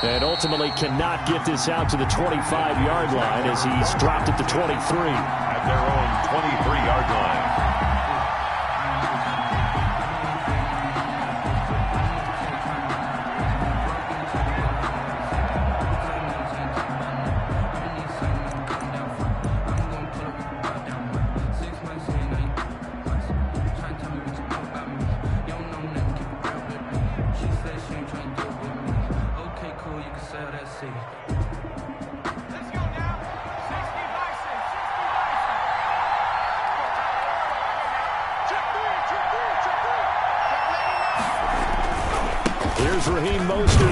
And ultimately cannot get this out to the 25-yard line as he's dropped at the 23. At their own 23-yard line.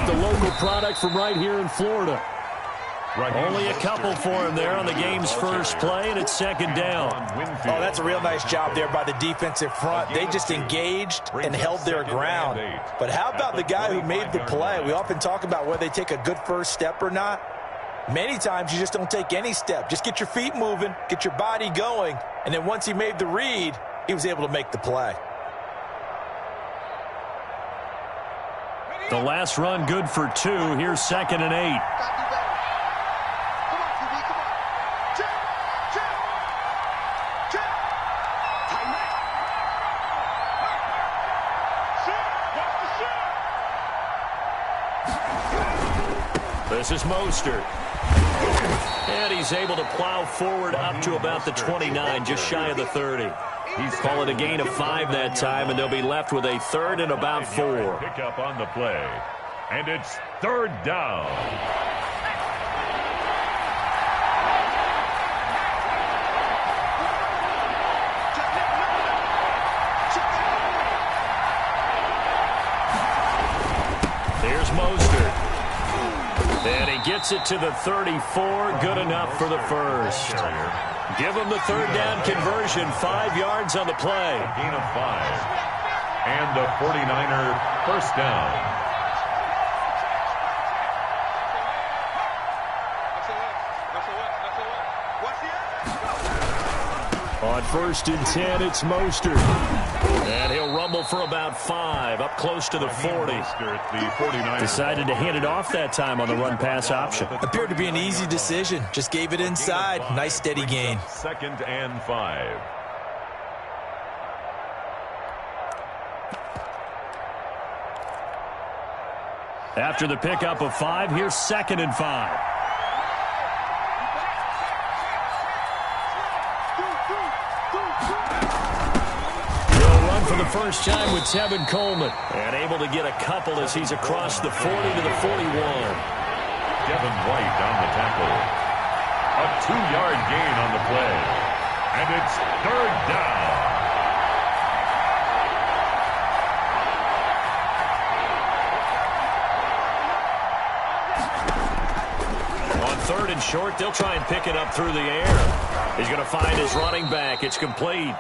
The local product from right here in Florida. Only a couple for him there on the game's first play, and it's second down. Oh, that's a real nice job there by the defensive front. They just engaged and held their ground. But how about the guy who made the play? We often talk about whether they take a good first step or not. Many times you just don't take any step. Just get your feet moving, get your body going, and then once he made the read, he was able to make the play. The last run good for 2. Here's 2nd and 8. This is Mostert. And he's able to plow forward up to about the 29, just shy of the 30. He's calling a gain of 5 that time, and they'll be left with a 3rd and about 4. Pick up on the play, and it's 3rd down. There's Mostert. And he gets it to the 34, good enough for the first. Give him the 3rd down conversion, 5 yards on the play. A gain of 5. And the 49er first down. On 1st and 10, it's Mostert. And he'll rumble for about 5, up close to the 40. Decided to hand it off that time on the run-pass option. Appeared to be an easy decision. Just gave it inside. Nice steady gain. 2nd and 5. After the pickup of 5, here's 2nd and 5. For the first time with Tevin Coleman. And able to get a couple as he's across the 40 to the 41. Devin White on the tackle. A 2-yard gain on the play. And it's 3rd down. On 3rd and short, they'll try and pick it up through the air. He's going to find his running back. It's complete.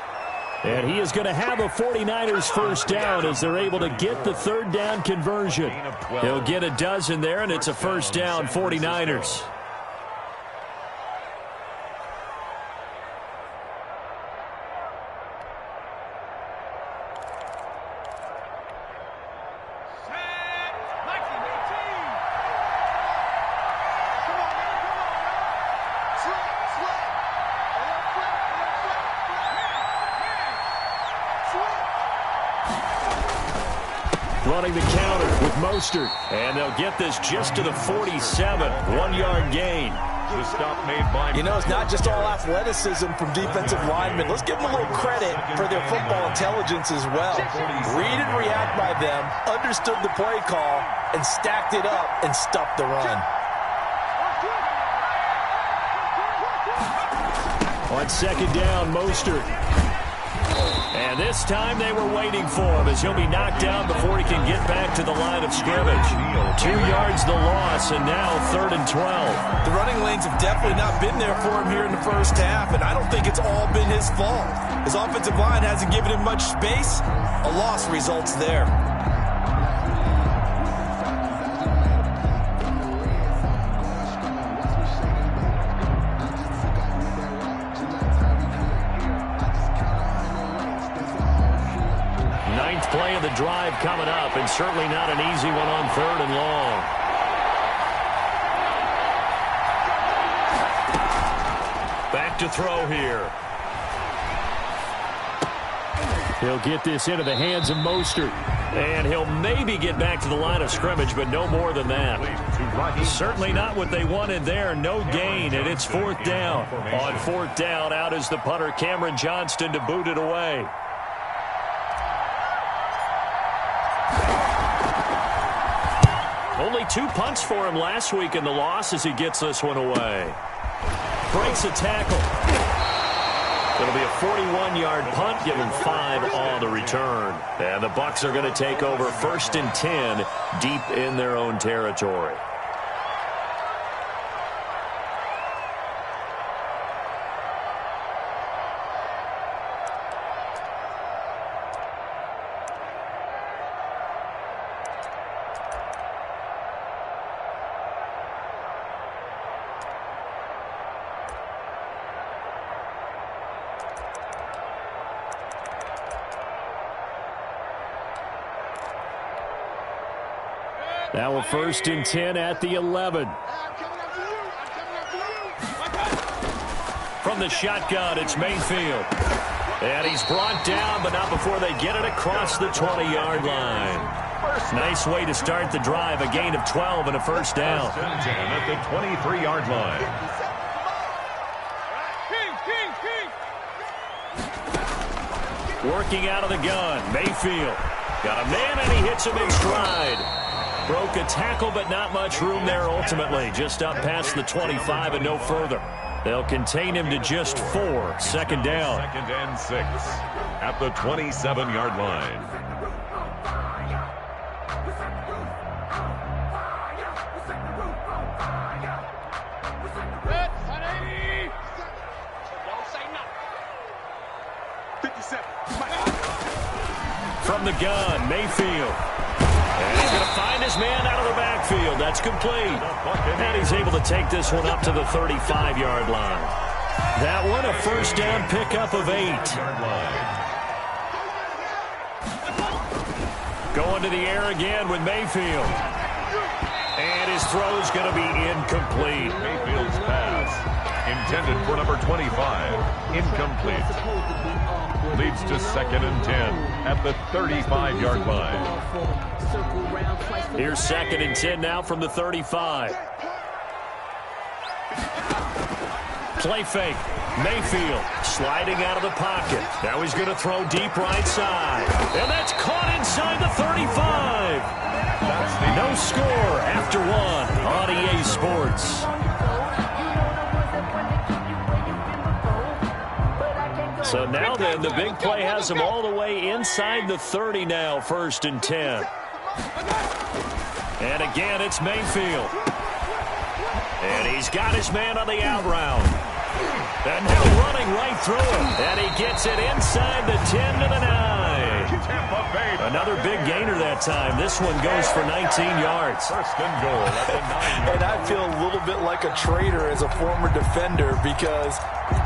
And he is going to have a 49ers first down as they're able to get the 3rd down conversion. He'll get a dozen there, and it's a first down, 49ers. Running the counter with Mostert. And they'll get this just to the 47. 1-yard gain. The stop made by... You know, it's not just all athleticism from defensive linemen. Let's give them a little credit for their football intelligence as well. Read and react by them, understood the play call, and stacked it up and stuffed the run. On 2nd down, Mostert. And this time they were waiting for him as he'll be knocked down before he can get back to the line of scrimmage. 2 yards the loss, and now 3rd and 12. The running lanes have definitely not been there for him here in the first half, and I don't think it's all been his fault. His offensive line hasn't given him much space. A loss results there. Play of the drive coming up, and certainly not an easy one on 3rd and long. to throw here. He'll get this into the hands of Mostert. And he'll maybe get back to the line of scrimmage, but no more than that. Certainly not what they wanted there. No gain, and it's 4th down. On 4th down, out is the punter, Cameron Johnston, to boot it away. Only 2 punts for him last week in the loss as he gets this one away. Breaks a tackle. It'll be a 41-yard punt, giving 5 on the return. And the Bucs are going to take over 1st and 10 deep in their own territory. Now a 1st and 10 at the 11. From the shotgun, it's Mayfield. And he's brought down, but not before they get it across the 20-yard line. Nice way to start the drive, a gain of 12 and a 1st down. 1st and 10 at the 23-yard line. Working out of the gun, Mayfield. Got a man, and he hits him in stride. Broke a tackle, but not much room there ultimately. Just up past the 25 and no further. They'll contain him to just 4. 2nd down. 2nd and 6 at the 27-yard line. From the gun, Mayfield. And he's going to find his man out of the backfield. That's complete. And he's able to take this one up to the 35-yard line. That one a 1st down pickup of 8. Going to the air again with Mayfield. And his throw's going to be incomplete. Mayfield's pass intended for number 25. Incomplete. Leads to 2nd and 10 at the 35-yard line. Here's 2nd and 10 now from the 35. Play fake. Mayfield sliding out of the pocket. Now he's going to throw deep right side. And that's caught inside the 35. No score after 1 on EA Sports. So now then, the big play has them all the way inside the 30 now, 1st and 10. And again, it's Mayfield. And he's got his man on the out route. And now running right through him. And he gets it inside the 10 to the 9. Another big gainer that time. This one goes for 19 yards. 1st and goal at the 9. And I feel a little bit like a traitor as a former defender because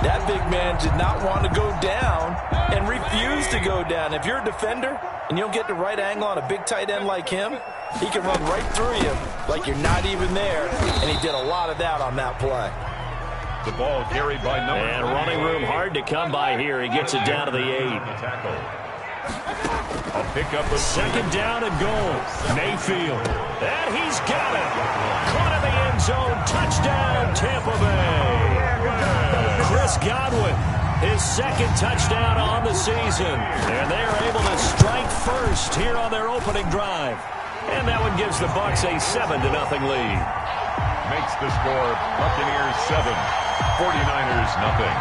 that big man did not want to go down and refused to go down. If you're a defender and you don't get the right angle on a big tight end like him, he can run right through you like you're not even there. And he did a lot of that on that play. The ball carried by number. And running room hard to come by here. He gets it down to the 8. A pickup of 2nd down and goal. Mayfield. And he's got it. Caught in the end zone. Touchdown, Tampa Bay. Chris Godwin, his 2nd touchdown on the season. And they're able to strike first here on their opening drive. And that one gives the Bucs a 7-0 lead. Makes the score Buccaneers 7, 49ers nothing.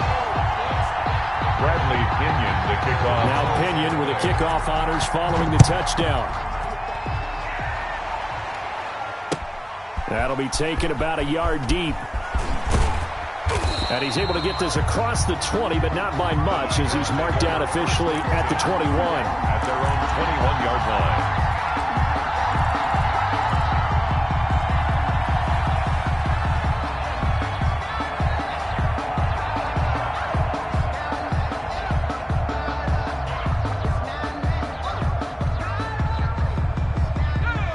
Bradley Pinion the kickoff. Now Pinion with the kickoff honors following the touchdown. That'll be taken about a yard deep. And he's able to get this across the 20, but not by much as he's marked down officially at the 21. At their own 21-yard line.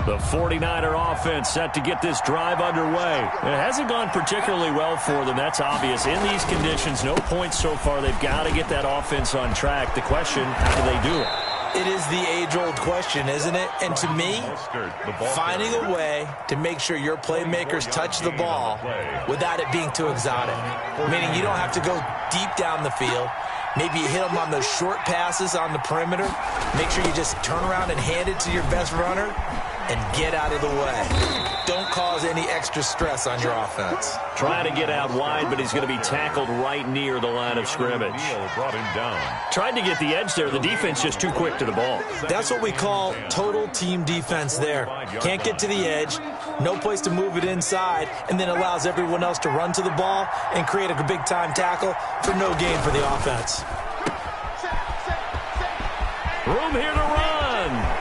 The The 49er offense set to get this drive underway. It hasn't gone particularly well for them. That's obvious. In these conditions, no points so far. They've got to get that offense on track. The question, how do they do it? It is the age-old question, isn't it? And to me, finding a way to make sure your playmakers touch the ball without it being too exotic. Meaning you don't have to go deep down the field. Maybe you hit them on those short passes on the perimeter. Make sure you just turn around and hand it to your best runner and get out of the way. Don't cause any extra stress on your offense. Trying to get out wide, but he's going to be tackled right near the line of scrimmage. Brought him down. Tried to get the edge there. The defense just too quick to the ball. That's what we call total team defense there. Can't get to the edge, no place to move it inside, and then allows everyone else to run to the ball and create a big-time tackle for no gain for the offense. Room here to run.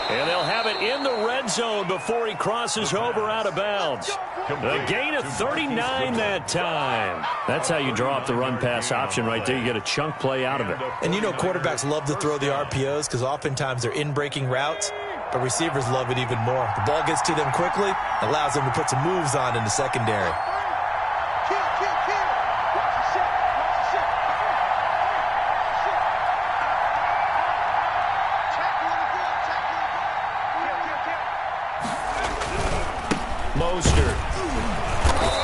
And they'll have it in the red zone before he crosses over out of bounds. A gain of 39 that time. That's how you draw up the run-pass option right there. You get a chunk play out of it. And you know quarterbacks love to throw the RPOs because oftentimes they're in-breaking routes, but receivers love it even more. The ball gets to them quickly, allows them to put some moves on in the secondary.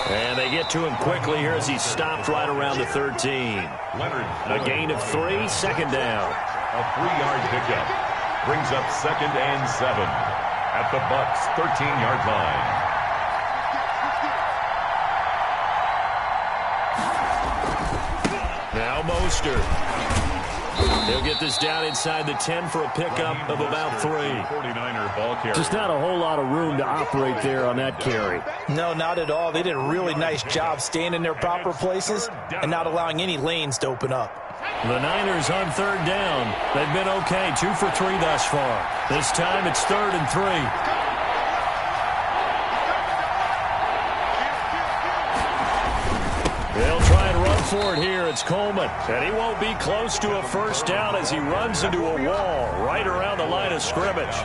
And they get to him quickly here as he's stopped right around the 13. A gain of 3, second down. A 3-yard pickup brings up 2nd and 7 at the Bucs' 13-yard line. Now Mostert. He'll get this down inside the 10 for a pickup of about 3. 49er ball carrier. Just not a whole lot of room to operate there on that carry. No, not at all. They did a really nice job staying in their proper places and not allowing any lanes to open up. The Niners on 3rd down. They've been okay, 2 for 3 thus far. This time it's 3rd and 3. They'll try and run for it here. It's Coleman. And he won't be close to a first down as he runs into a wall right around the line of scrimmage.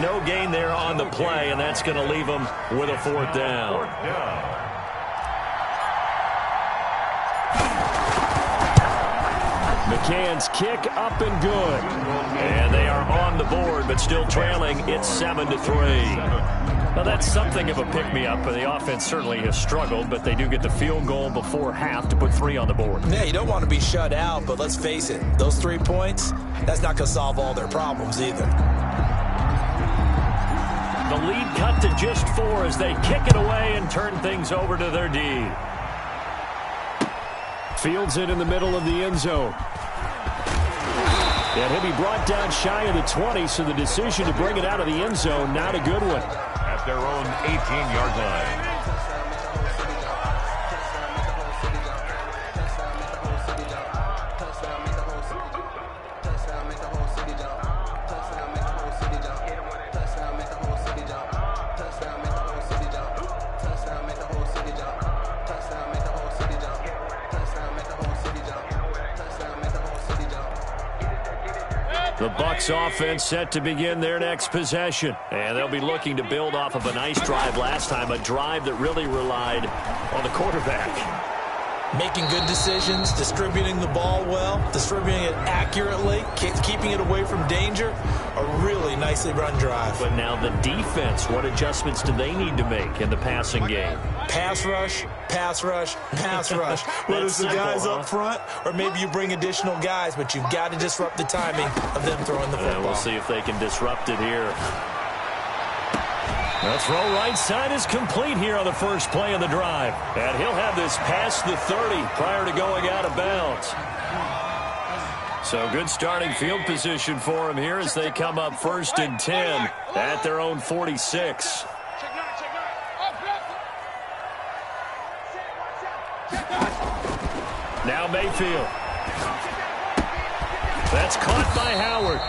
No gain there on the play, and that's going to leave him with a 4th down. McCann's kick up and good. And they are on the board, but still trailing. It's 7-3. Well, that's something of a pick-me-up. The offense certainly has struggled, but they do get the field goal before half to put 3 on the board. Yeah, you don't want to be shut out, but let's face it, those 3 points, that's not going to solve all their problems either. The lead cut to just 4 as they kick it away and turn things over to their D. Fields it in the middle of the end zone. And he'll be brought down shy of the 20, so the decision to bring it out of the end zone, not a good one. At their own 18-yard line. The Bucs offense set to begin their next possession. And they'll be looking to build off of a nice drive last time, a drive that really relied on the quarterback. Making good decisions, distributing the ball well, distributing it accurately, keeping it away from danger. A really nicely run drive. But now the defense, what adjustments do they need to make in the passing game? Pass rush, pass rush, pass rush. Whether it's the guys up front or maybe you bring additional guys, but you've got to disrupt the timing of them throwing the football. We'll see if they can disrupt it here. The throw right side is complete here on the first play of the drive. And he'll have this past the 30 prior to going out of bounds. So good starting field position for him here as they come up 1st and 10 at their own 46. Now Mayfield. That's caught by Howard.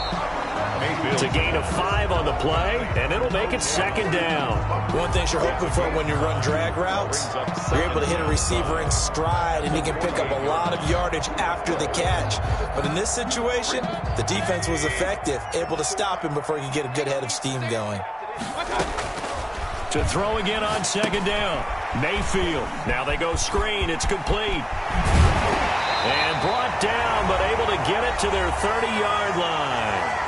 It's a gain of 5 on the play, and it'll make it second down. One thing you're hoping for when you run drag routes, you're able to hit a receiver in stride, and he can pick up a lot of yardage after the catch. But in this situation, the defense was effective, able to stop him before he could get a good head of steam going. To throw again on second down. Mayfield. Now they go screen. It's complete. And brought down, but able to get it to their 30-yard line.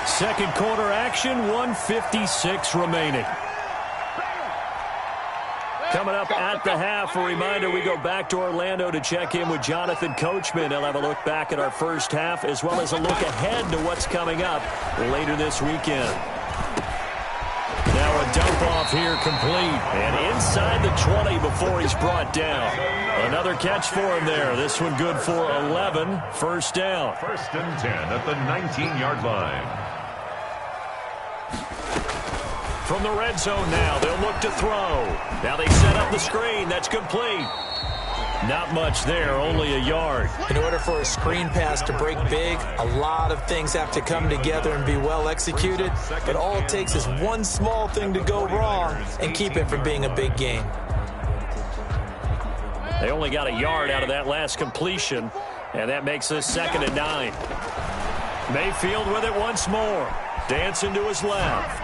Second quarter action, 1:56 remaining. Coming up at the half, a reminder, we go back to Orlando to check in with Jonathan Coachman. He'll have a look back at our first half as well as a look ahead to what's coming up later this weekend. Now a dump off here complete. And inside the 20 before he's brought down. Another catch for him there. This one good for 11. First down. 1st and 10 at the 19-yard line. From the red zone now, they'll look to throw. Now they set up the screen. That's complete. Not much there, only a yard. In order for a screen pass to break big, a lot of things have to come together and be well executed. But all it takes is one small thing to go wrong and keep it from being a big game. They only got a yard out of that last completion, and that makes this 2nd and 9. Mayfield with it once more. Dancing to his left.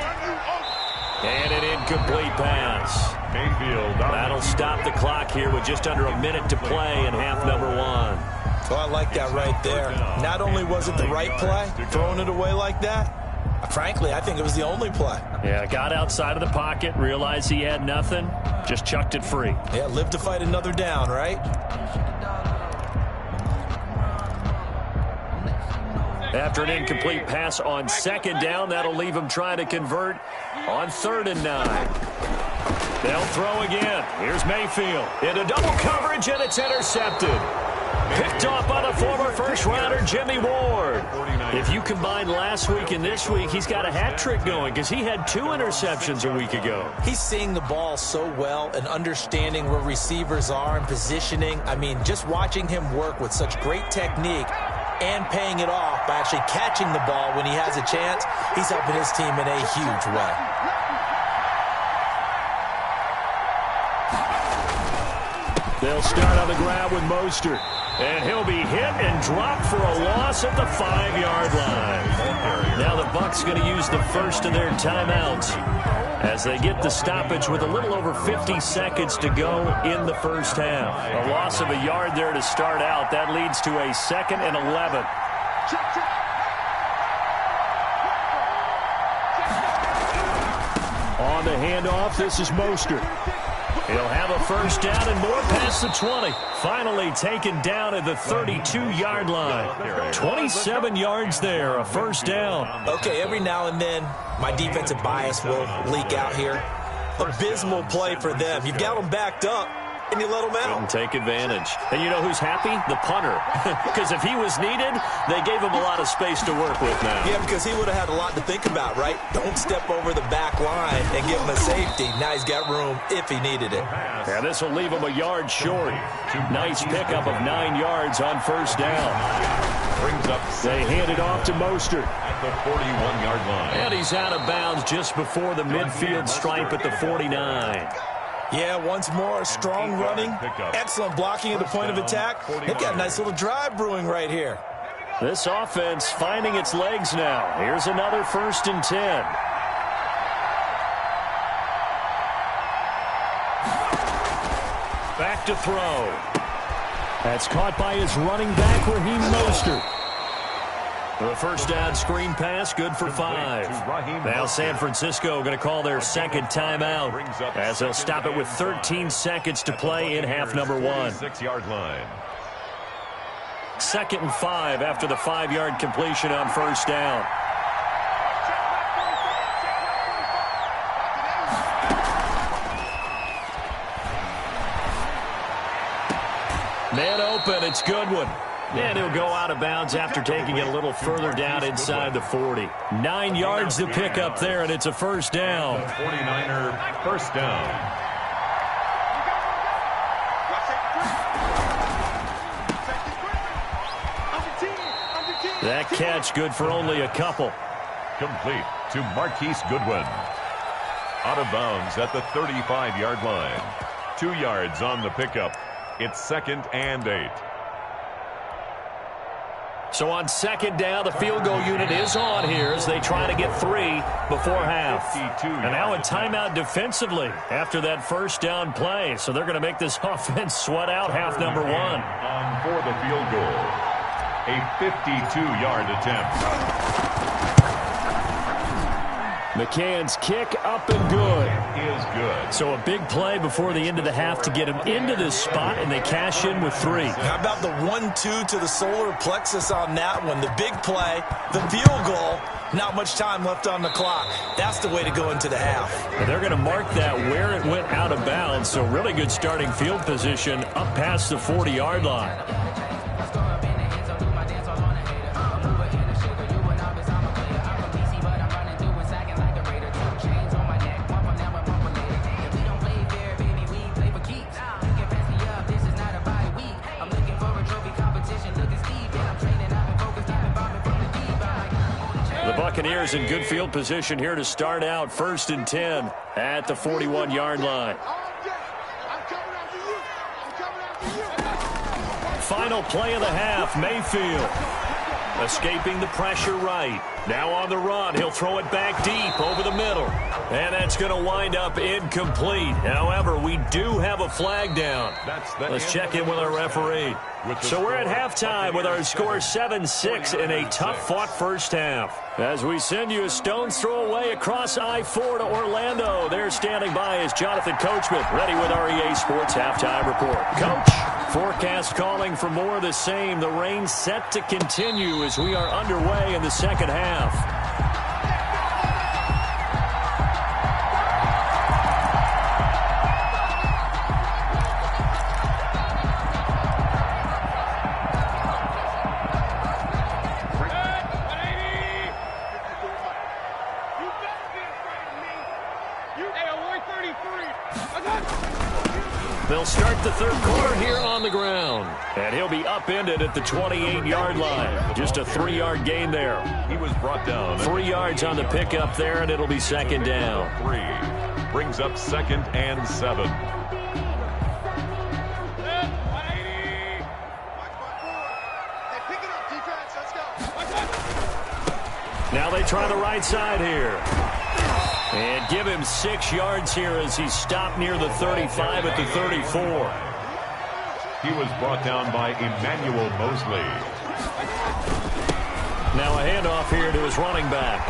And an incomplete pass. Mayfield. That'll stop the clock here with just under a minute to play in half number 1. Oh, I like that right there. Not only was it the right play, throwing it away like that, frankly, I think it was the only play. Yeah, got outside of the pocket, realized he had nothing, just chucked it free. Yeah, live to fight another down, right? After an incomplete pass on second down, that'll leave him trying to convert on 3rd and 9. They'll throw again. Here's Mayfield into double coverage, and it's intercepted. Picked off by the former first-rounder Jimmy Ward. If you combine last week and this week, he's got a hat trick going because he had 2 interceptions a week ago. He's seeing the ball so well and understanding where receivers are and positioning. I mean, just watching him work with such great technique and paying it off by actually catching the ball when he has a chance, he's helping his team in a huge way. They'll start on the ground with Mostert. And he'll be hit and dropped for a loss at the 5-yard line. Now the Bucs going to use the first of their timeouts as they get the stoppage with a little over 50 seconds to go in the first half. A loss of a yard there to start out. That leads to a 2nd and 11. On the handoff, this is Mostert. He'll have a first down and more past the 20. Finally taken down at the 32-yard line. 27 yards there, a first down. Okay, every now and then, my defensive bias will leak out here. Abysmal play for them. You've got them backed up, and you let them out. Couldn't take advantage. And you know who's happy? The punter. Because if he was needed, they gave him a lot of space to work with now. Yeah, because he would have had a lot to think about, right? Don't step over the back line and give him a safety. Now he's got room if he needed it. Yeah, this will leave him a yard short. Nice pickup of 9 yards on first down. Brings up. They hand it off to Mostert. At the 41-yard line. And he's out of bounds just before the midfield stripe at the 49. Yeah, once more, strong running, excellent blocking at the point of attack. They've got a nice little drive brewing right here. This offense finding its legs now. Here's another 1st and 10. Back to throw. That's caught by his running back, Raheem Mostert. The first down screen pass, good for 5. Now San Francisco going to call their 2nd timeout as they'll stop it with 13 seconds to play in half number 1. 6-yard line. 2nd and 5 after the 5-yard completion on first down. Man open, it's Goodwin. And he'll go out of bounds after taking it a little further down inside the 40. 9 yards to pick up there, and it's a first down. 49er first down. That catch good for only a couple. complete to Marquise Goodwin. Out of bounds at the 35-yard line. 2 yards on the pickup. It's 2nd and 8. So on 2nd down, the field goal unit is on here as they try to get 3 before half. And now a timeout defensively after that first down play. So they're going to make this offense sweat out half number 1. On for the field goal. A 52-yard attempt. McCann's kick up and good. Is good. So a big play before the end of the half to get him into this spot, and they cash in with 3. How about the 1-2 to the solar plexus on that one? The big play, the field goal, not much time left on the clock. That's the way to go into the half. And they're going to mark that where it went out of bounds, so really good starting field position up past the 40-yard line. Buccaneers in good field position here to start out 1st and 10 at the 41-yard line. Final play of the half, Mayfield escaping the pressure right. Now on the run, he'll throw it back deep over the middle. And that's going to wind up incomplete. However, we do have a flag down. Let's check in with our referee. So we're at halftime with our score 7-6 in a tough-fought first half. As we send you a stone's throw away across I-4 to Orlando. There standing by is Jonathan Coachman, ready with our EA Sports Halftime Report. Coach, forecast calling for more of the same. The rain set to continue as we are underway in the second half. They'll start the third quarter here on the ground. And he'll be upended at the 28-yard line. Just a 3-yard gain there. He was brought down. 3 yards on the pickup there, and it'll be 2nd down. 3 brings up 2nd and 7. Now they try the right side here. And give him 6 yards here as he's stopped near the 35 at the 34. He was brought down by Emmanuel Mosley. Now a handoff here to his running back.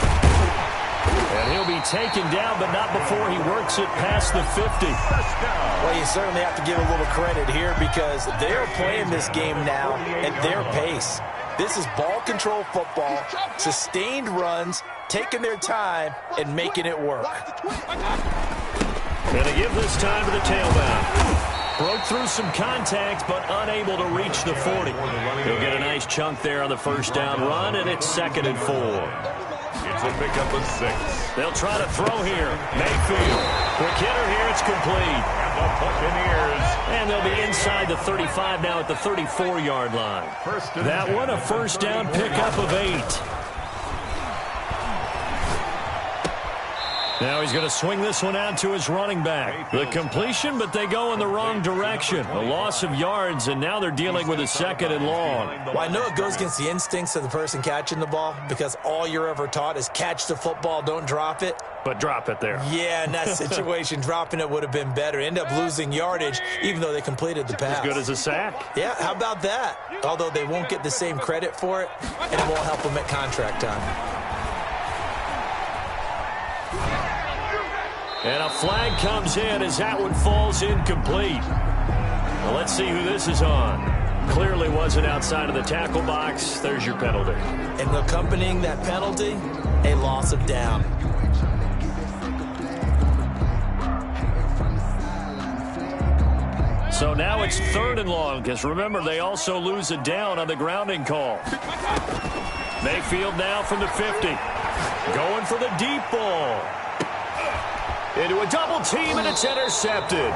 And he'll be taken down, but not before he works it past the 50. Well, you certainly have to give a little credit here because they're playing this game now at their pace. This is ball control football, sustained runs, taking their time and making it work. Going to give this time to the tailback. Broke through some contact, but unable to reach the 40. He'll get a nice chunk there on the first down run, and it's 2nd and 4. It's a pickup of 6. They'll try to throw here. Mayfield. Quick hitter here. It's complete. And the Buccaneers. And they'll be inside the 35 now at the 34-yard line. That one a first down pickup of 8. Now he's going to swing this one out to his running back. The completion, but they go in the wrong direction. A loss of yards, and now they're dealing with a 2nd and long. Well, I know it goes against the instincts of the person catching the ball because all you're ever taught is catch the football, don't drop it. But drop it there. Yeah, in that situation, dropping it would have been better. End up losing yardage, even though they completed the pass. As good as a sack. Yeah, how about that? Although they won't get the same credit for it, and it won't help them at contract time. And a flag comes in as that one falls incomplete. Well, let's see who this is on. Clearly wasn't outside of the tackle box. There's your penalty. And accompanying that penalty, a loss of down. So now it's 3rd and long, because remember, they also lose a down on the grounding call. Mayfield now from the 50. Going for the deep ball. Into a double team, and it's intercepted.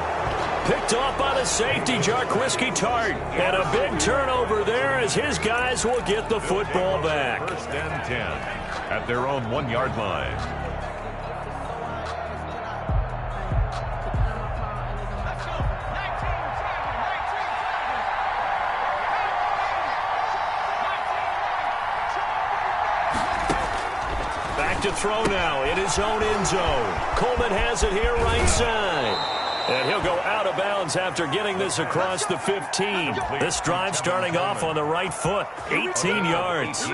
Picked off by the safety, Jarquiski Tart. And a big turnover there as his guys will get the football back. 1st and 10. at their own 1-yard line. Back to throw now in his own end zone. Coleman has it here right side. And he'll go out of bounds after getting this across the 15. This drive starting off on the right foot. 18 yards.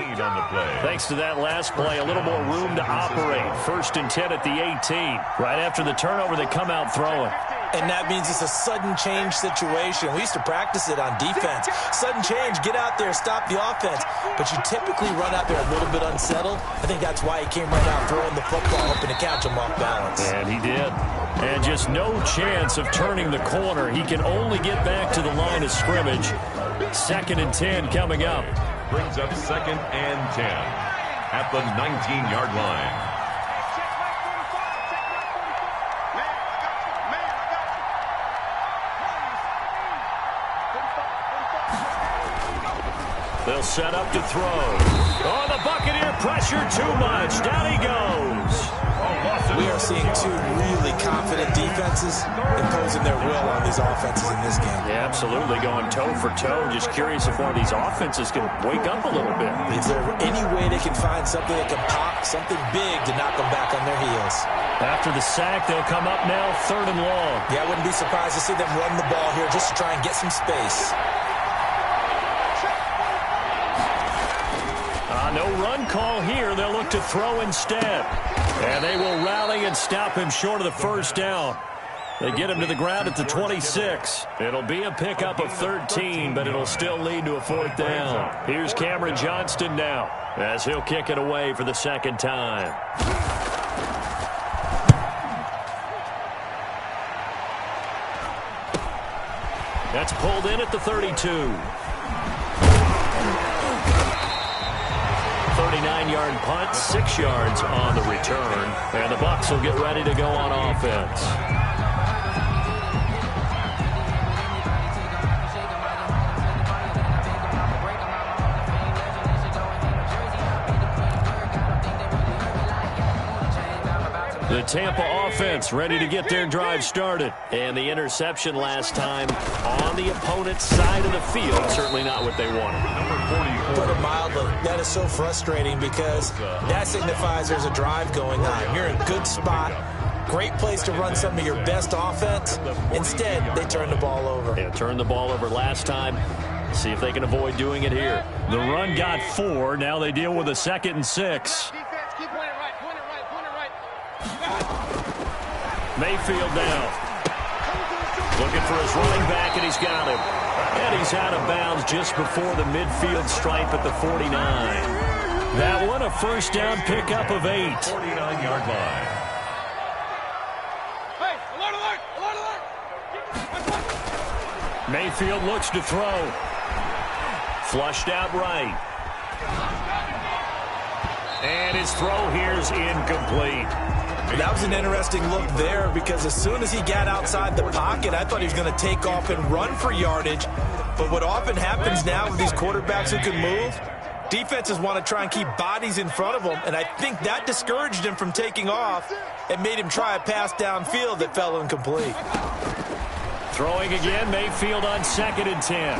Thanks to that last play, a little more room to operate. 1st and 10 at the 18. Right after the turnover, they come out throwing. And that means it's a sudden change situation. We used to practice it on defense. Sudden change, get out there, stop the offense. But you typically run out there a little bit unsettled. I think that's why he came right out throwing the football, hoping to catch him off balance. And he did. And just no chance of turning the corner. He can only get back to the line of scrimmage. 2nd and 10 coming up. Brings up 2nd and 10 at the 19-yard line. They'll set up to throw. Oh, the Buccaneer pressure too much. Down he goes. We are seeing two really confident defenses imposing their will on these offenses in this game. Yeah, absolutely, going toe for toe. Just curious if one of these offenses can wake up a little bit. Is there any way they can find something that can pop, something big to knock them back on their heels? After the sack, they'll come up now 3rd and long. Yeah, I wouldn't be surprised to see them run the ball here just to try and get some space. No run call here. They'll look to throw instead. And they will rally and stop him short of the 1st down. They get him to the ground at the 26. It'll be a pickup of 13, but it'll still lead to a 4th down. Here's Cameron Johnston now as he'll kick it away for the 2nd time. That's pulled in at the 32. 39-yard punt, 6 yards on the return. And the Bucs will get ready to go on offense. The Tampa offense ready to get their drive started. And the interception last time on the opponent's side of the field. Certainly not what they wanted. Number 44. Put it mildly, that is so frustrating because that signifies there's a drive going on. You're in a good spot. Great place to run some of your best offense. Instead, they turn the ball over. Yeah, turned the ball over last time. See if they can avoid doing it here. The run got 4. Now they deal with a 2nd and 6. Mayfield now. Looking for his running back, and he's got him. And he's out of bounds just before the midfield stripe at the 49. That one, a 1st down pickup of 8. 49-yard line. Hey, alert, alert! Mayfield looks to throw. Flushed out right. And his throw here's incomplete. That was an interesting look there because as soon as he got outside the pocket, I thought he was going to take off and run for yardage. But what often happens now with these quarterbacks who can move, defenses want to try and keep bodies in front of them, and I think that discouraged him from taking off and made him try a pass downfield that fell incomplete. Throwing again, Mayfield on 2nd and 10.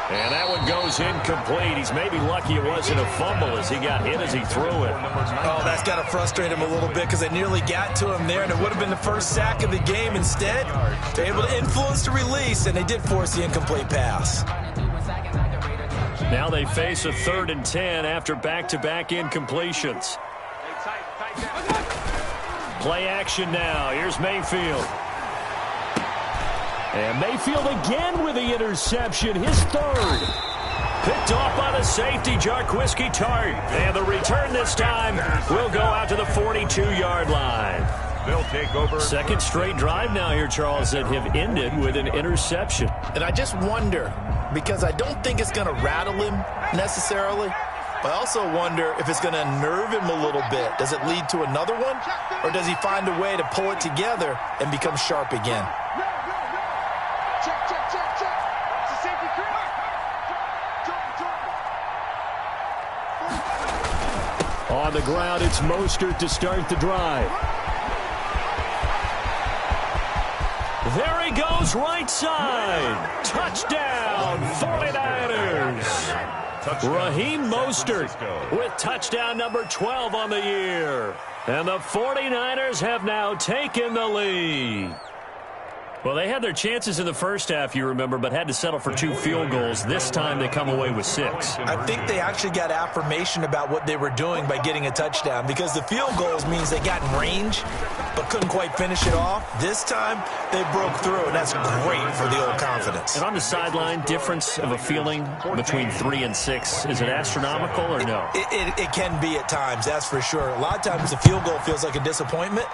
And that one goes incomplete. He's maybe lucky it wasn't a fumble as he got hit as he threw it. Oh, that's got to frustrate him a little bit because they nearly got to him there, and it would have been the first sack of the game. Instead, they're able to influence the release, and they did force the incomplete pass. Now they face a 3rd and 10 after back-to-back incompletions. Play action now. Here's Mayfield. And Mayfield again with the interception, his 3rd. Picked off by the safety, Jarquiski Tart. And the return this time will go out to the 42-yard line. They'll take over. 2nd straight drive now here, Charles, that have ended with an interception. And I just wonder, because I don't think it's going to rattle him necessarily, but I also wonder if it's going to unnerve him a little bit. Does it lead to another one? Or does he find a way to pull it together and become sharp again? On the ground, it's Mostert to start the drive. There he goes, right side. Touchdown, 49ers. Raheem Mostert with touchdown number 12 on the year. And the 49ers have now taken the lead. Well, they had their chances in the first half, you remember, but had to settle for 2 field goals. This time they come away with 6. I think they actually got affirmation about what they were doing by getting a touchdown, because the field goals means they got in range but couldn't quite finish it off. This time they broke through, and that's great for the old confidence. And on the sideline, difference of a feeling between 3 and 6, is it astronomical or no? It can be at times, that's for sure. A lot of times the field goal feels like a disappointment.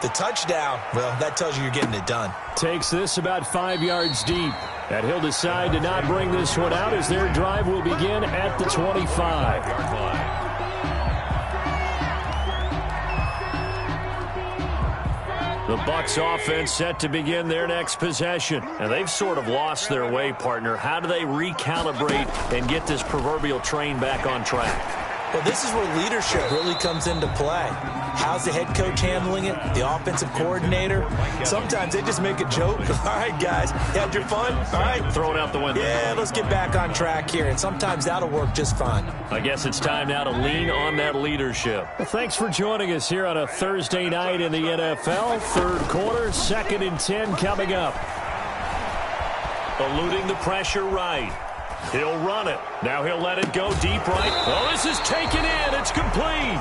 The touchdown, well, that tells you you're getting it done. Takes this about 5 yards deep. And he'll decide to not bring this one out as their drive will begin at the 25. The Bucs offense set to begin their next possession. And they've sort of lost their way, partner. How do they recalibrate and get this proverbial train back on track? Well, this is where leadership really comes into play. How's the head coach handling it? The offensive coordinator? Sometimes they just make a joke. All right, guys, you had your fun? All right. Throw it out the window. Yeah, let's get back on track here. And sometimes that'll work just fine. I guess it's time now to lean on that leadership. Well, thanks for joining us here on a Thursday night in the NFL. Third quarter, 2nd and 10 coming up. Eluding the pressure right. He'll run it. Now he'll let it go deep right. Oh, this is taken in. It's complete.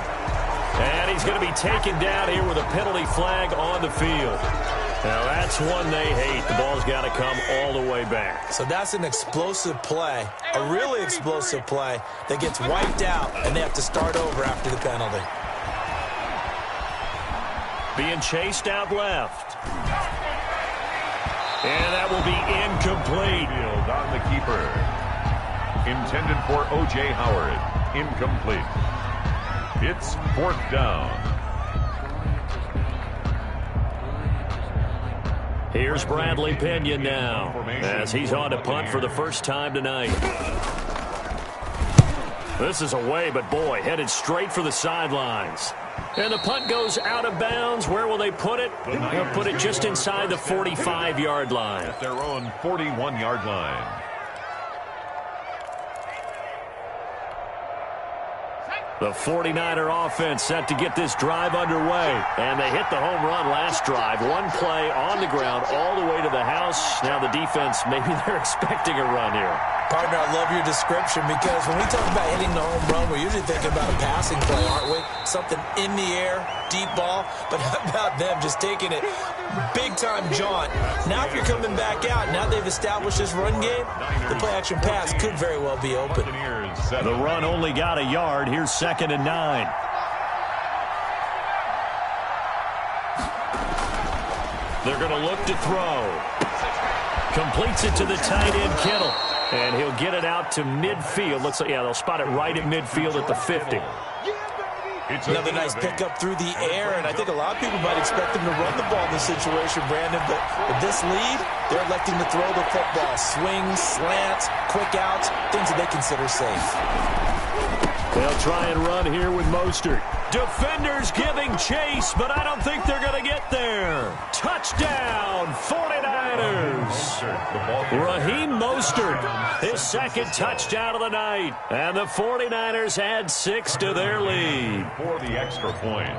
And he's going to be taken down here with a penalty flag on the field. Now that's one they hate. The ball's got to come all the way back. So that's an explosive play, a really explosive play that gets wiped out, and they have to start over after the penalty. Being chased out left. And that will be incomplete. Field on the keeper. Intended for O.J. Howard. Incomplete. It's 4th down. Here's Bradley Pinion now as he's on to punt for the first time tonight. This is away, but boy, headed straight for the sidelines. And the punt goes out of bounds. Where will they put it? They'll put it just inside the 45-yard line. At their own 41-yard line. The 49er offense set to get this drive underway. And they hit the home run last drive. One play on the ground all the way to the house. Now the defense, maybe they're expecting a run here. Partner, I love your description, because when we talk about hitting the home run, we're usually thinking about a passing play, aren't we? Something in the air, deep ball. But how about them just taking it big-time jaunt? Now if you're coming back out, now they've established this run game, the play-action pass could very well be open. The run only got a yard. Here's 2nd and 9. They're going to look to throw. Completes it to the tight end, Kittle. And he'll get it out to midfield. Looks like, yeah, they'll spot it right at midfield at the 50. Another nice pickup through the air, and I think a lot of people might expect them to run the ball in this situation, Brandon, but with this lead, they're electing to throw the football. Swings, slants, quick outs, things that they consider safe. They'll try and run here with Mostert. Defenders giving chase, but I don't think they're going to get there. Touchdown, 49ers. Raheem Mostert, his 2nd touchdown of the night. And the 49ers add 6 to their lead. For the extra point.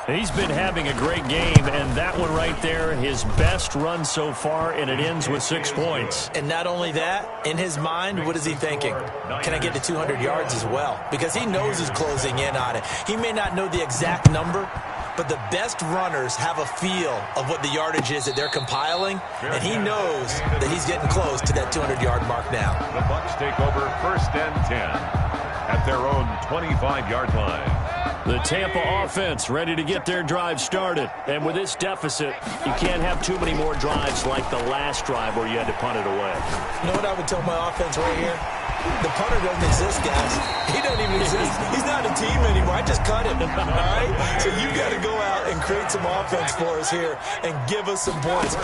He's been having a great game, and that one right there, his best run so far, and it ends with 6 points. And not only that, in his mind, what is he thinking? Can I get to 200 yards as well? Because he knows he's closing in on it. He may not know the exact number, but the best runners have a feel of what the yardage is that they're compiling, and he knows that he's getting close to that 200-yard mark now. The Bucs take over 1st and 10 at their own 25-yard line. The Tampa offense ready to get their drive started. And with this deficit, you can't have too many more drives like the last drive where you had to punt it away. You know what I would tell my offense right here? The punter doesn't exist, guys. He doesn't even exist. He's not a team anymore. I just cut him. All right? So you got to go out and create some offense for us here and give us some points.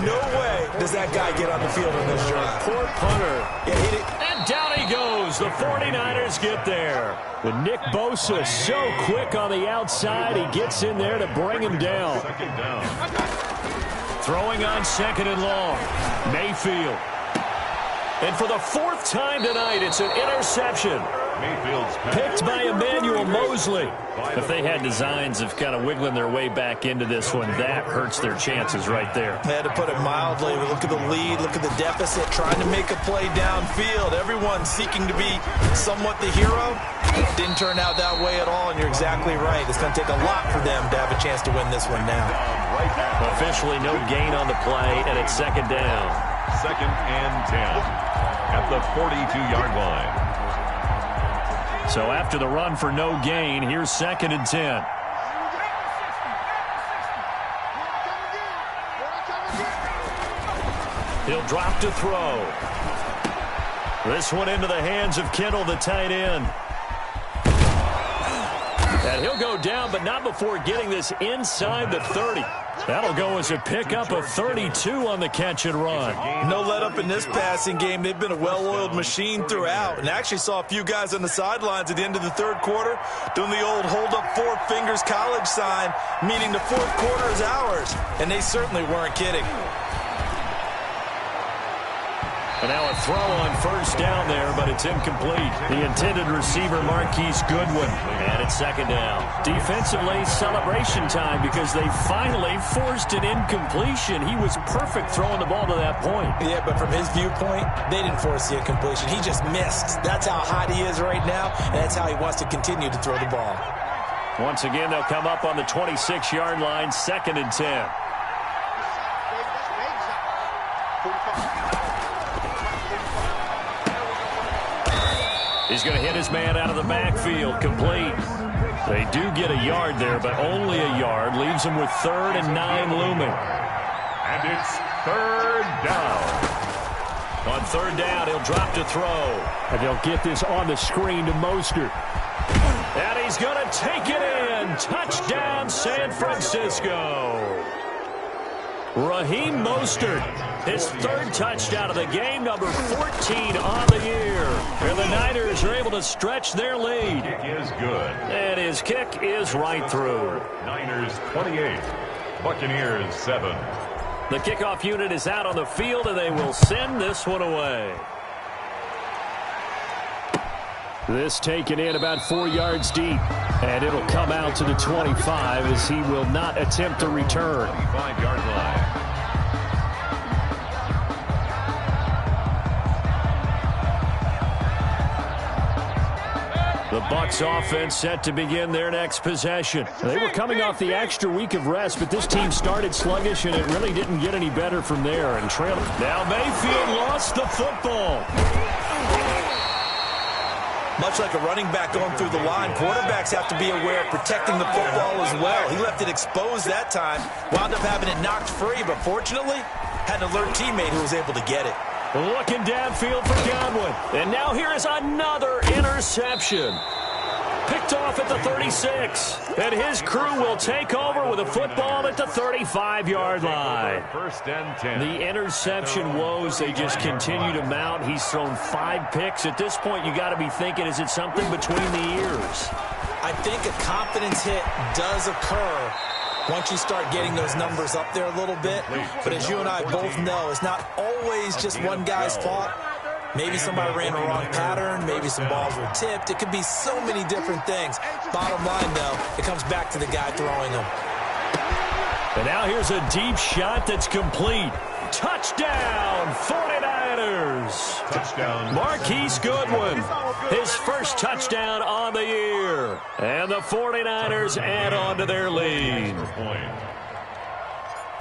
No way does that guy get on the field on this drive. Poor punter. Yeah, and down he goes. The 49ers get there. With Nick Bosa so quick on the outside, he gets in there to bring him down. Second down. Throwing on second and long. Mayfield. And for the fourth time tonight, it's an interception. Mayfield's Picked by Emmanuel Mosley. If they had designs of kind of wiggling their way back into this one, that hurts their chances right there. They had to put it mildly. Look at the lead, look at the deficit, trying to make a play downfield. Everyone seeking to be somewhat the hero. Didn't turn out that way at all, and you're exactly right. It's going to take a lot for them to have a chance to win this one now. Officially no gain on the play, and it's second down. Second and 10 at the 42-yard line. So after the run for no gain, here's second and 10. He'll drop to throw. This one into the hands of Kittle, the tight end. And he'll go down, but not before getting this inside the 30. That'll go as a pickup of 32 on the catch and run. No let up in this passing game. They've been a well-oiled machine throughout. And actually saw a few guys on the sidelines at the end of the third quarter doing the old hold up four fingers college sign, meaning the fourth quarter is ours. And they certainly weren't kidding. And now a throw on first down there, but it's incomplete. The intended receiver, Marquise Goodwin. And it's second down. Defensively, celebration time because they finally forced an incompletion. He was perfect throwing the ball to that point. Yeah, but from his viewpoint, they didn't force the incompletion. He just missed. That's how hot he is right now, and that's how he wants to continue to throw the ball. Once again, they'll come up on the 26-yard line, second and 10. He's going to hit his man out of the backfield, complete. They do get a yard there, but only a yard. Leaves them with 3rd and 9 looming. And it's third down. On third down, he'll drop to throw. And they'll get this on the screen to Mostert. And he's going to take it in. Touchdown, San Francisco. Raheem Mostert, his 3rd touchdown of the game, number 14 on the year. And the Niners are able to stretch their lead. Kick is good. And his kick is right through. Niners 28, Buccaneers 7. The kickoff unit is out on the field, and they will send this one away. This taken in about 4 yards deep, and it'll come out to the 25 as he will not attempt to return. 25-yard line. The Bucs offense set to begin their next possession. They were coming off the extra week of rest, but this team started sluggish, and it really didn't get any better from there. And trailing. Now Mayfield lost the football. Much like a running back going through the line, quarterbacks have to be aware of protecting the football as well. He left it exposed that time, wound up having it knocked free, but fortunately, had an alert teammate who was able to get it. Looking downfield for Godwin. And now here is another interception. Picked off at the 36. And his crew will take over with a football at the 35-yard line. First and 10. The interception woes, they just continue to mount. He's thrown 5 picks. At this point, you got to be thinking, is it something between the ears? I think a confidence hit does occur once you start getting those numbers up there a little bit. But as you and I both know, it's not always just one guy's fault. Maybe somebody ran a wrong pattern. Maybe some balls were tipped. It could be so many different things. Bottom line, though, it comes back to the guy throwing them. And now here's a deep shot that's complete. Touchdown, 49ers. Touchdown. Marquise Goodwin, his first touchdown on the year. And the 49ers add on to their lead.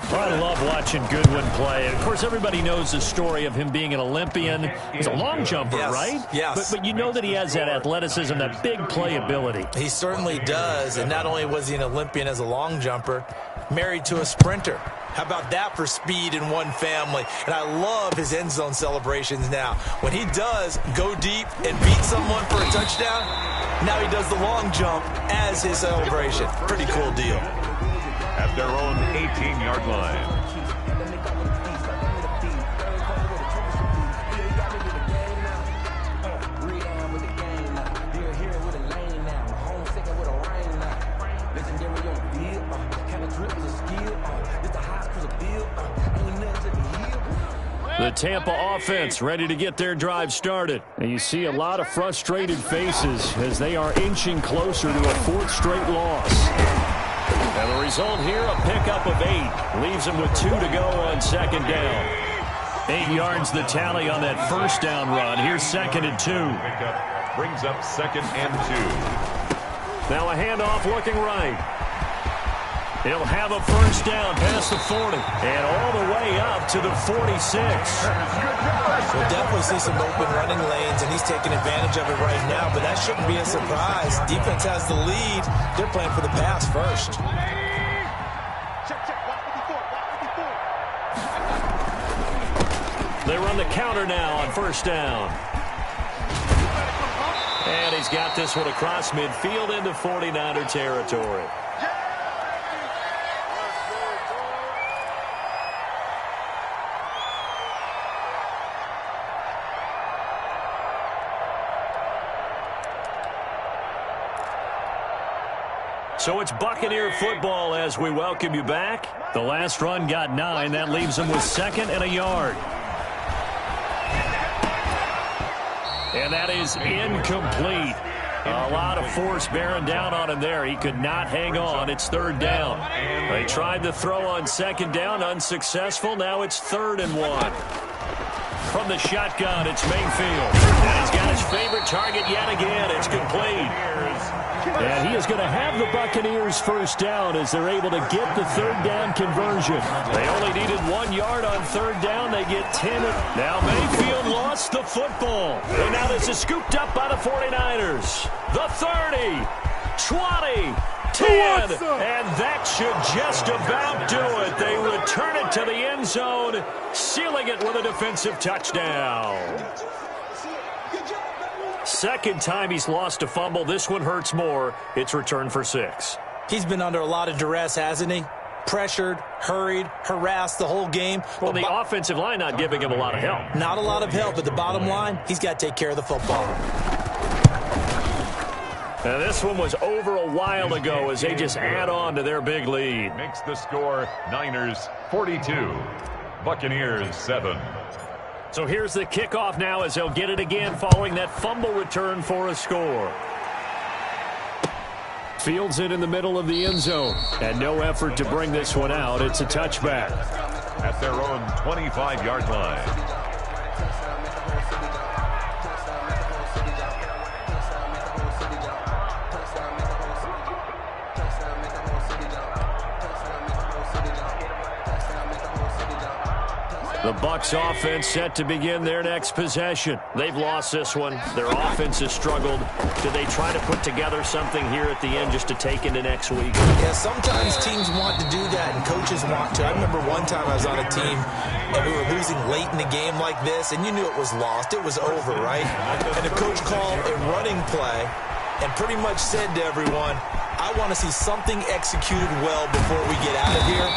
I love watching Goodwin play. Of course, everybody knows the story of him being an Olympian. He's a long jumper, right? Yes. But you know that he has that athleticism, that big playability. He certainly does. And not only was he an Olympian as a long jumper, married to a sprinter. How about that for speed in one family? And I love his end zone celebrations now. When he does go deep and beat someone for a touchdown, now he does the long jump as his celebration. Pretty cool deal. at their own 18-yard line. The Tampa offense ready to get their drive started. And you see a lot of frustrated faces as they are inching closer to a fourth straight loss. And the result here, a pickup of 8. Leaves them with 2 to go on second down. 8 yards the tally on that first down run. Here's 2nd and 2. Pickup brings up 2nd and 2. Now a handoff looking right. He'll have a first down past the 40 and all the way up to the 46. We'll definitely see some open running lanes, and he's taking advantage of it right now, but that shouldn't be a surprise. Defense has the lead. They're playing for the pass first. They run the counter now on first down. And he's got this one across midfield into 49er territory. So it's Buccaneer football as we welcome you back. The last run got 9. That leaves them with 2nd and a yard. And that is incomplete. A lot of force bearing down on him there. He could not hang on. It's 3rd down. They tried to throw on 2nd down. Unsuccessful. Now it's 3rd and 1. From the shotgun, it's Mayfield. And he's got his favorite target yet again. It's complete. And he is going to have the Buccaneers first down as they're able to get the 3rd down conversion. They only needed 1 yard on 3rd down. They get 10. Now Mayfield lost the football. And now this is scooped up by the 49ers. The 30, 20, 10. And that should just about do it. They return it to the end zone, sealing it with a defensive touchdown. Second time he's lost a fumble. This one hurts more. It's returned for 6. He's been under a lot of duress, hasn't he? Pressured, hurried, harassed the whole game. Well, the offensive line not giving him a lot of help. Not a lot of help, but the bottom line, he's got to take care of the football. And this one was over a while ago as they just add on to their big lead. Makes the score Niners 42, Buccaneers 7. So here's the kickoff now as they'll get it again following that fumble return for a score. Fields it in the middle of the end zone. And no effort to bring this one out. It's a touchback. At their own 25-yard line. The Bucs offense set to begin their next possession. They've lost this one. Their offense has struggled. Do they try to put together something here at the end just to take into next week? Yeah, sometimes teams want to do that and coaches want to. I remember one time I was on a team and we were losing late in the game like this, and you knew it was lost. It was over, right? And the coach called a running play and pretty much said to everyone, I want to see something executed well before we get out of here.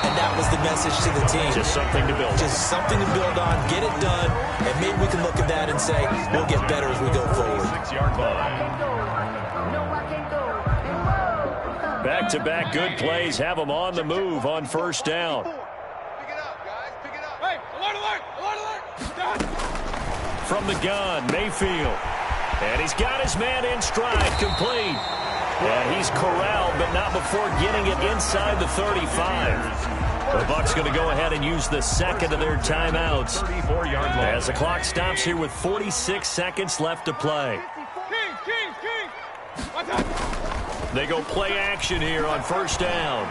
And that was the message to the team. Just something to build on. Just something to build on, get it done, and maybe we can look at that and say, we'll get better as we go forward. 6-yard line. Back-to-back good plays have them on the move on first down. Pick it up, guys. Pick it up. Hey, alert, alert, alert, alert. From the gun, Mayfield. And he's got his man in stride, complete. And he's corralled, but not before getting it inside the 35. The Bucs going to go ahead and use the second of their timeouts 34-yard line. as the clock stops here with 46 seconds left to play. They go play action here on first down.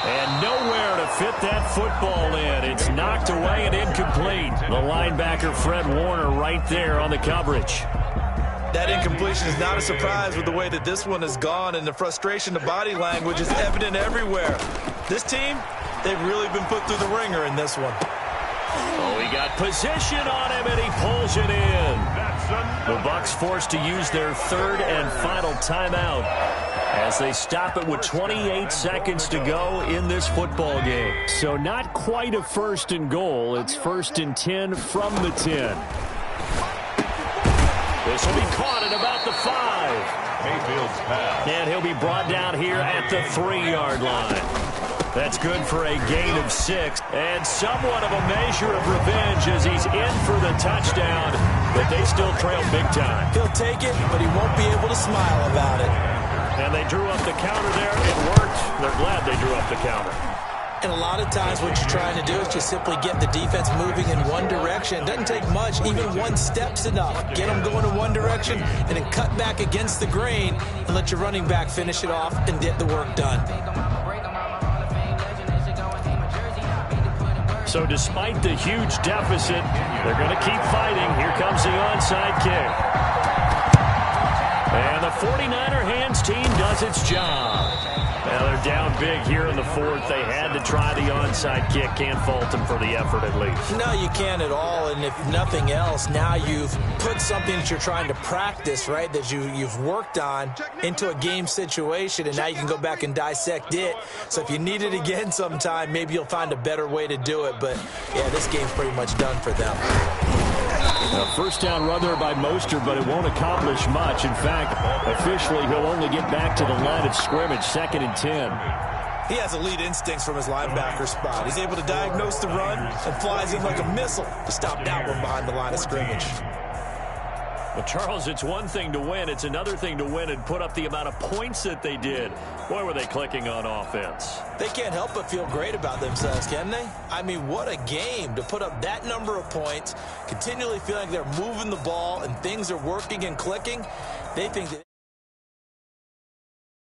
And nowhere to fit that football in. It's knocked away and incomplete. The linebacker, Fred Warner, right there on the coverage. That incompletion is not a surprise with the way that this one has gone, and the frustration, the body language is evident everywhere. This team, they've really been put through the ringer in this one. Oh, he got position on him, and he pulls it in. The Bucs forced to use their third and final timeout as they stop it with 28 seconds to go in this football game. So not quite a first and goal. It's first and 10 from the 10. This will be caught at about the 5. Mayfield's pass. And he'll be brought down here at the 3-yard line. That's good for a gain of 6. And somewhat of a measure of revenge as he's in for the touchdown. But they still trail big time. He'll take it, but he won't be able to smile about it. And they drew up the counter there. It worked. They're glad they drew up the counter. And a lot of times what you're trying to do is just simply get the defense moving in one direction. It doesn't take much. Even one step's enough. Get them going in one direction and then cut back against the grain and let your running back finish it off and get the work done. So despite the huge deficit, they're going to keep fighting. Here comes the onside kick. And the 49er hands team does its job. Now they're down big here in the 4th. They had to try the onside kick. Can't fault them for the effort at least. No, you can't at all. And if nothing else, now you've put something that you're trying to practice, right, that you've worked on into a game situation, and now you can go back and dissect it. So if you need it again sometime, maybe you'll find a better way to do it. But, yeah, this game's pretty much done for them. A first down run there by Mostert, but it won't accomplish much. In fact, officially, he'll only get back to the line of scrimmage, 2nd and 10. He has elite instincts from his linebacker spot. He's able to diagnose the run and flies in like a missile to stop that one behind the line of scrimmage. Well, Charles, it's one thing to win. It's another thing to win and put up the amount of points that they did. Boy, were they clicking on offense. They can't help but feel great about themselves, can they? I mean, what a game to put up that number of points, continually feeling like they're moving the ball and things are working and clicking. They think that.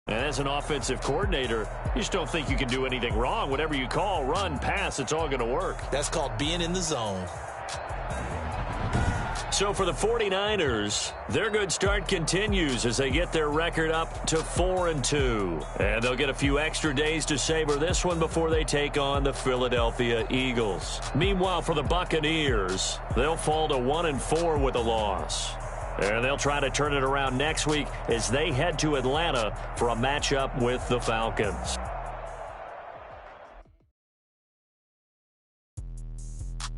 And as an offensive coordinator, you just don't think you can do anything wrong. Whatever you call, run, pass, it's all going to work. That's called being in the zone. So for the 49ers, their good start continues as they get their record up to 4-2. And they'll get a few extra days to savor this one before they take on the Philadelphia Eagles. Meanwhile, for the Buccaneers, they'll fall to 1-4 with a loss. And they'll try to turn it around next week as they head to Atlanta for a matchup with the Falcons.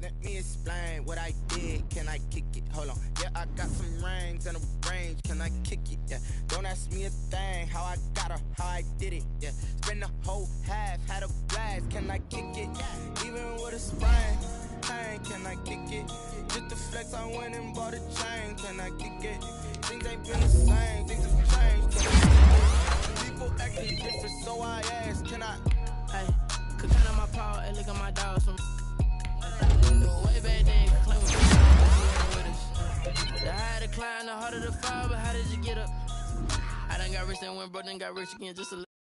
Let me explain what I did. Can I kick it? Hold on. Yeah, I got some rings and a range. Can I kick it? Yeah. Don't ask me a thing. How I got her, how I did it. Yeah. Spend the whole half, had a blast. Can I kick it? Even with a sprain. Hey, can I kick it? Just the flex, I went and bought a chain. Can I kick it? Things ain't been the same. Things have changed. People acting different, so I ask, can I? Hey, could count on my power and look at my dogs from. Way back then, claim with us. The higher the climb, the harder the fall, but how did you get up? I done got rich and went broke, then got rich again, just a little.